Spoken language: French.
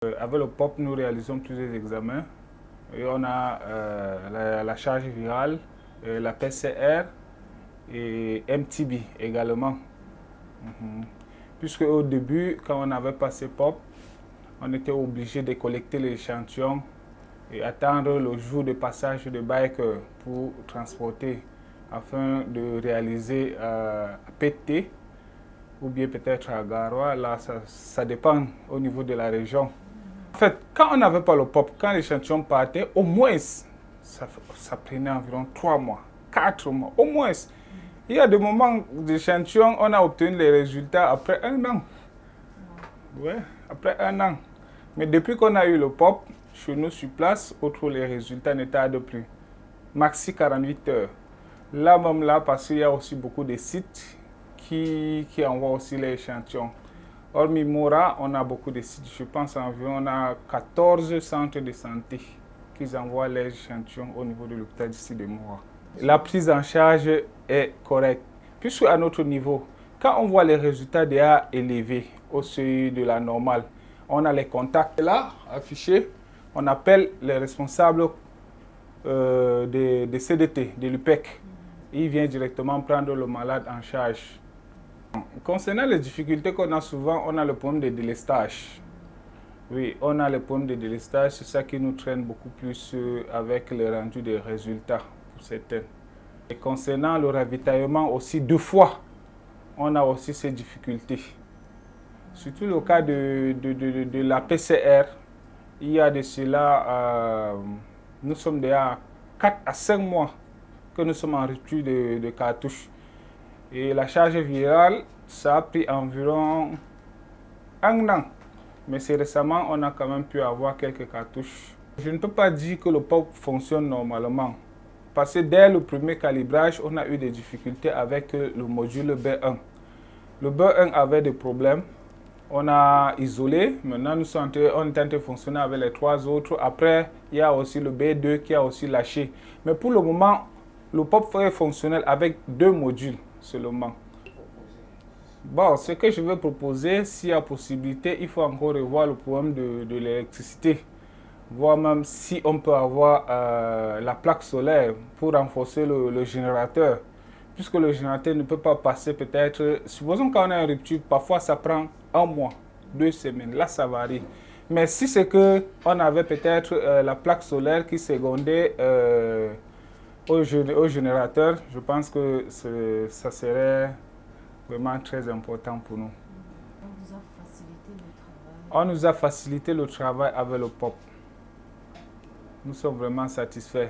Avec le POP, nous réalisons plusieurs examens. Et on a la charge virale, la PCR et MTB également. Puisque au début, quand on n'avait pas ces POP, on était obligé de collecter l'échantillon et attendre le jour de passage de bike pour transporter afin de réaliser PT ou bien peut-être à Garoua. Là, ça dépend au niveau de la région. En fait, quand on n'avait pas le POP, quand l'échantillon partait, au moins, ça prenait environ 3 mois, 4 mois, au moins. Il y a des moments d'échantillon, on a obtenu les résultats après 1 an. Ouais, après 1 an. Mais depuis qu'on a eu le POP, chez nous sur place, les résultats ne tardent plus. Maxi 48 heures. Là même là, parce qu'il y a aussi beaucoup de sites qui envoient aussi les échantillons. Hormis Mora, on a beaucoup de sites, je pense environ on a 14 centres de santé qui envoient les échantillons au niveau de l'hôpital d'ici de Mora. La prise en charge est correcte, puisque à notre niveau, quand on voit les résultats déjà élevés au seuil de la normale, on a les contacts là, affichés, on appelle les responsables de CDT, de l'UPEC. Il vient directement prendre le malade en charge. Concernant les difficultés qu'on a souvent, on a le problème de délestage. Oui, on a le problème de délestage, c'est ça qui nous traîne beaucoup plus avec le rendu des résultats pour certains. Et concernant le ravitaillement aussi, 2 fois, on a aussi ces difficultés. Surtout le cas de la PCR, il y a de cela, nous sommes déjà 4 à 5 mois que nous sommes en rupture de cartouche. Et la charge virale, ça a pris environ 1 an. Mais c'est récemment, on a quand même pu avoir quelques cartouches. Je ne peux pas dire que le POP fonctionne normalement. Parce que dès le premier calibrage, on a eu des difficultés avec le module B1. Le B1 avait des problèmes. On a isolé. Maintenant, on est en train de fonctionner avec les 3 autres. Après, il y a aussi le B2 qui a aussi lâché. Mais pour le moment, le POP est fonctionnel avec 2 modules seulement. Bon, ce que je veux proposer, s'il y a possibilité, il faut encore revoir le problème de l'électricité. Voir même si on peut avoir la plaque solaire pour renforcer le générateur. Puisque le générateur ne peut pas passer peut-être... Supposons qu'on a une rupture, parfois ça prend 1 mois, 2 semaines. Là, ça varie. Mais si c'est qu'on avait peut-être la plaque solaire qui secondait au générateur, je pense que ça serait vraiment très important pour nous. On vous a facilité le travail? On nous a facilité le travail avec le POP. Nous sommes vraiment satisfaits.